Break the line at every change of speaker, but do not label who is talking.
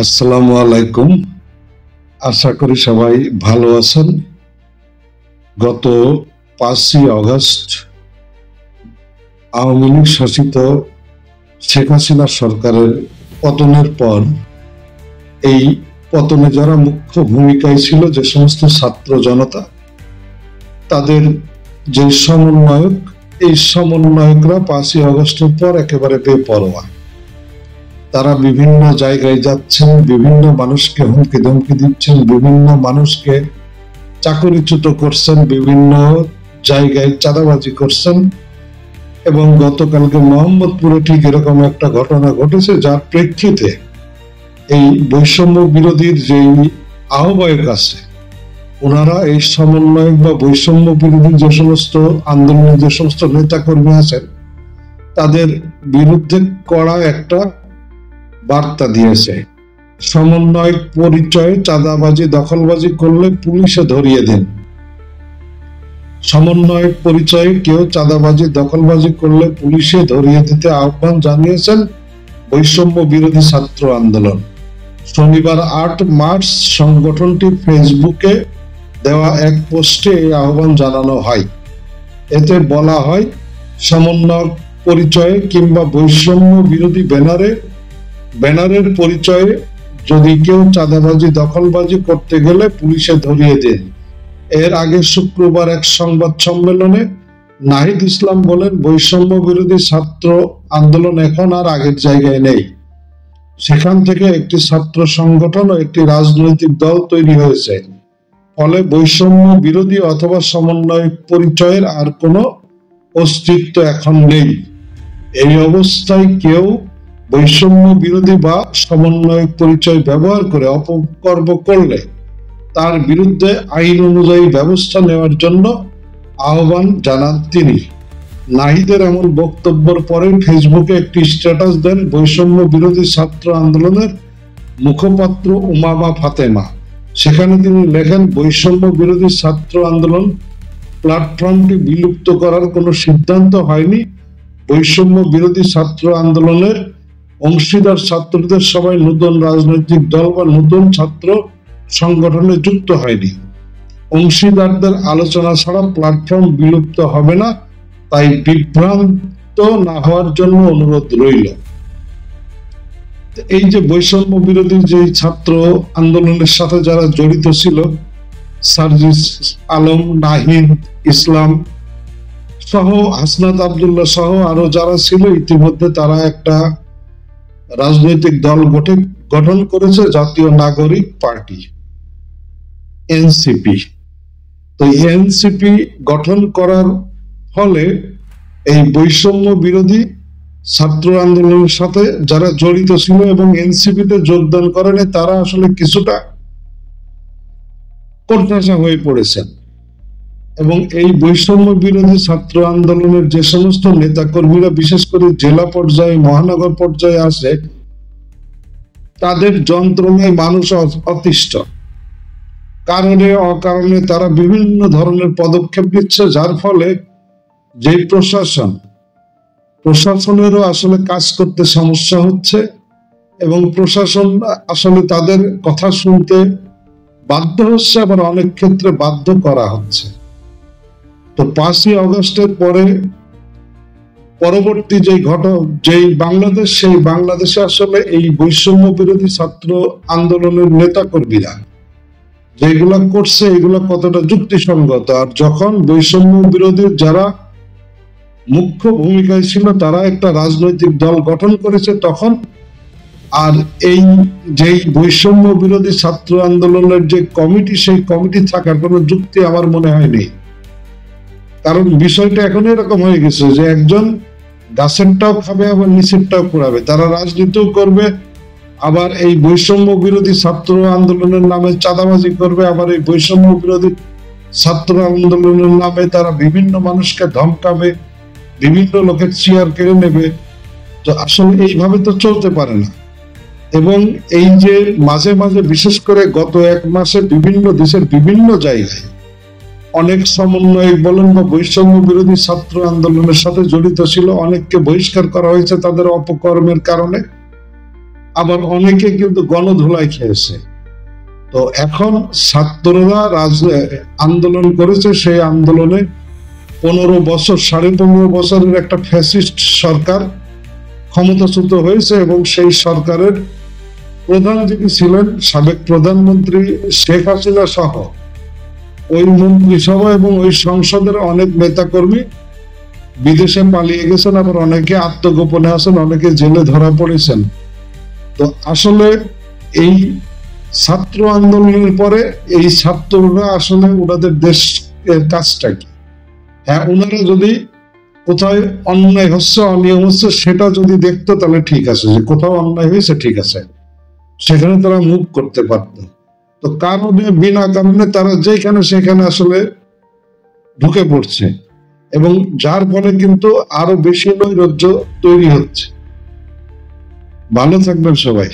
আসসালামু আলাইকুম। আশা করি সবাই ভালো আছেন। গত 5ই আগস্ট আওয়ামী লীগ শাসিত শেখ হাসিনা সরকারের পতনের পর এই পতনে যারা মুখ্য ভূমিকায় ছিল, যে সমস্ত ছাত্র জনতা, তাদের যে সমন্বয়ক, এই সমন্বয়করা 5ই আগস্টের পর একেবারে বেপরোয়া। তারা বিভিন্ন জায়গায় যাচ্ছেন, বিভিন্ন মানুষকে হুমকি ধমকি দিচ্ছেন, বিভিন্ন মানুষকে চাকরিচ্যুত করছেন, বিভিন্ন জায়গায় চাঁদাবাজি করছেন। এবং গতকালকে মোহাম্মদপুরে ঠিক এরকম একটা ঘটনা ঘটেছে, যার প্রেক্ষিতে এই বৈষম্য বিরোধীর যে আহ্বায়ক আছে, ওনারা এই সমন্বয়ক বা বৈষম্য বিরোধী যে সমস্ত আন্দোলনের যে সমস্ত নেতাকর্মী আছেন, তাদের বিরুদ্ধে কড়া একটা বার্তা দিয়েছে। সমন্বয়ক পরিচয়ে চাঁদাবাজি দখলবাজি করলে পুলিশে ধরিয়ে দেন। সমন্বয়ক পরিচয়ে কেউ চাঁদাবাজি দখলবাজি করলে পুলিশে ধরিয়ে দিতে আহ্বান জানিয়েছেন বৈষম্য বিরোধী ছাত্র আন্দোলন। শনিবার 8 মার্চ সংগঠনটি ফেসবুকে দেওয়া এক পোস্টে এই আহ্বান জানানো হয়। এতে বলা হয়, সমন্বয়ক পরিচয়ে কিংবা বৈষম্য বিরোধী ব্যানারের পরিচয়ে যদি কেউ চাঁদাবাজি দখলবাজি করতে গেলে পুলিশে ধরিয়ে দেন। এর আগে শুক্রবার এক সংবাদ সম্মেলনে নাহিদ ইসলাম বলেন, বৈষম্য বিরোধী ছাত্র আন্দোলন এখন আর আগের জায়গায় নেই। সেখান থেকে একটি ছাত্র সংগঠন ও একটি রাজনৈতিক দল তৈরি হয়েছে। ফলে বৈষম্য বিরোধী অথবা সমন্বয়ক পরিচয়ের আর কোনো অস্তিত্ব এখন নেই। এই অবস্থায় কেউ বৈষম্য বিরোধী বা সমন্বয়ক পরিচয় ব্যবহার করে অপকর্ম করলে তার বিরুদ্ধে আইন অনুযায়ী ব্যবস্থা নেওয়ার জন্য আহ্বান জানান তিনি। নাহিদের এমন বক্তব্যের পরে ফেসবুকে একটি স্ট্যাটাস দেন বৈষম্য বিরোধী ছাত্র আন্দোলনের মুখপাত্র উমামা ফাতেমা। সেখানে তিনি লেখেন, বৈষম্য বিরোধী ছাত্র আন্দোলন প্ল্যাটফর্মটি বিলুপ্ত করার কোনো সিদ্ধান্ত হয়নি। বৈষম্য বিরোধী ছাত্র আন্দোলনের অংশীদার ছাত্রদের সবাই নতুন রাজনৈতিক দল বা নতুন ছাত্র সংগঠনে যুক্ত হয়নি। অংশীদারদের আলোচনা ছাড়া প্ল্যাটফর্ম বিলুপ্ত হবে না, তাই বিভ্রান্ত না হওয়ার জন্য অনুরোধ রইল। এই যে বৈষম্য বিরোধী যে ছাত্র আন্দোলনের সাথে যারা জড়িত ছিল, সার্জিস আলম, নাহিদ ইসলাম সহ, হাসনাত আব্দুল্লাহ সহ আরো যারা ছিল, ইতিমধ্যে তারা একটা রাজনৈতিক দল গঠন করেছে, জাতীয় নাগরিক পার্টি, এনসিপি। তো এনসিপি গঠন করার ফলে এই বৈষম্য বিরোধী ছাত্র আন্দোলনের সাথে যারা জড়িত ছিল এবং এনসিপিতে যোগদান করেনি, তারা আসলে কিছুটা কোণঠাসা হয়ে পড়েছেন। এবং এই বৈষম্য বিরোধী ছাত্র আন্দোলনের যে সমস্ত নেতাকর্মীরা বিশেষ করে জেলা পর্যায়ে, মহানগর পর্যায়ে আসে, তাদের যন্ত্রণায় মানুষ অতিষ্ঠ। কারণে অকারণে তারা বিভিন্ন ধরনের পদক্ষেপ নিচ্ছে, যার ফলে যে প্রশাসনেরও আসলে কাজ করতে সমস্যা হচ্ছে এবং প্রশাসন আসলে তাদের কথা শুনতে বাধ্য হচ্ছে, আবার অনেক ক্ষেত্রে বাধ্য করা হচ্ছে। তো 5ই আগস্টের পরে পরবর্তী যেই বাংলাদেশ, সেই বাংলাদেশে আসলে এই বৈষম্য বিরোধী ছাত্র আন্দোলনের নেতা কর্মীরা যেগুলা করছে, এগুলো কতটা যুক্তিসঙ্গত। আর যখন বৈষম্য বিরোধী যারা মুখ্য ভূমিকায় ছিল, তারা একটা রাজনৈতিক দল গঠন করেছে, তখন আর এই যেই বৈষম্য বিরোধী ছাত্র আন্দোলনের যে কমিটি, সেই কমিটি থাকার কোনো যুক্তি আমার মনে হয় নেই। কারণ বিষয়টা এখন এরকম হয়ে গেছে যে একজন গাছেরটাও খাবে আবার নিচেরটাও কুড়াবে। তারা রাজনীতিও করবে, আবার এই বৈষম্য বিরোধী ছাত্র আন্দোলনের নামে চাঁদাবাজি করবে, আবার এই বৈষম্য বিরোধী ছাত্র আন্দোলনের নামে তারা বিভিন্ন মানুষকে ধমকাবে, বিভিন্ন লোকের চেয়ার কেড়ে নেবে। তো আসলে এইভাবে তো চলতে পারে না। এবং এই যে মাঝে মাঝে বিশেষ করে গত 1 মাসে বিভিন্ন দেশের বিভিন্ন জায়গায় অনেক সমন্বয়ক বলেন বা বৈষম্য বিরোধী ছাত্র আন্দোলনের সাথে জড়িত ছিল, অনেককে বহিষ্কার করা হয়েছে তাদের অপকর্মের কারণে। আবার অনেকে কিন্তু গণধোলাই খেয়েছে। তো এখন ছাত্ররা আন্দোলন করেছে, সেই আন্দোলনে 15 বছর 15.5 বছরের একটা ফ্যাসিস্ট সরকার ক্ষমতাচ্যুত হয়েছে এবং সেই সরকারের প্রধান যিনি ছিলেন সাবেক প্রধানমন্ত্রী শেখ হাসিনা সহ ওই মন্ত্রিসভা এবং ওই সংসদের অনেক নেতাকর্মী বিদেশে পালিয়ে গেছেন, আবার অনেকে আত্মগোপনে আছেন, অনেকে জেলে ধরা পড়েছেন। তো আসলে এই ছাত্র আন্দোলনের পরে এই ছাত্ররা আসলে ওনাদের দেশের কাজটা কি? হ্যাঁ, ওনারা যদি কোথায় অন্যায় হচ্ছে অনিয়ম হচ্ছে সেটা যদি দেখতো তাহলে ঠিক আছে, যে কোথাও অন্যায় হয়েছে ঠিক আছে, সেখানে তারা মুভ করতে পারত। তো কারণে বিনা কারণে তারা যেখানে সেখানে আসলে ঢুকে পড়ছে এবং যার ফলে কিন্তু আরো বেশি নৈরাজ্য তৈরি হচ্ছে। ভালো থাকবেন সবাই।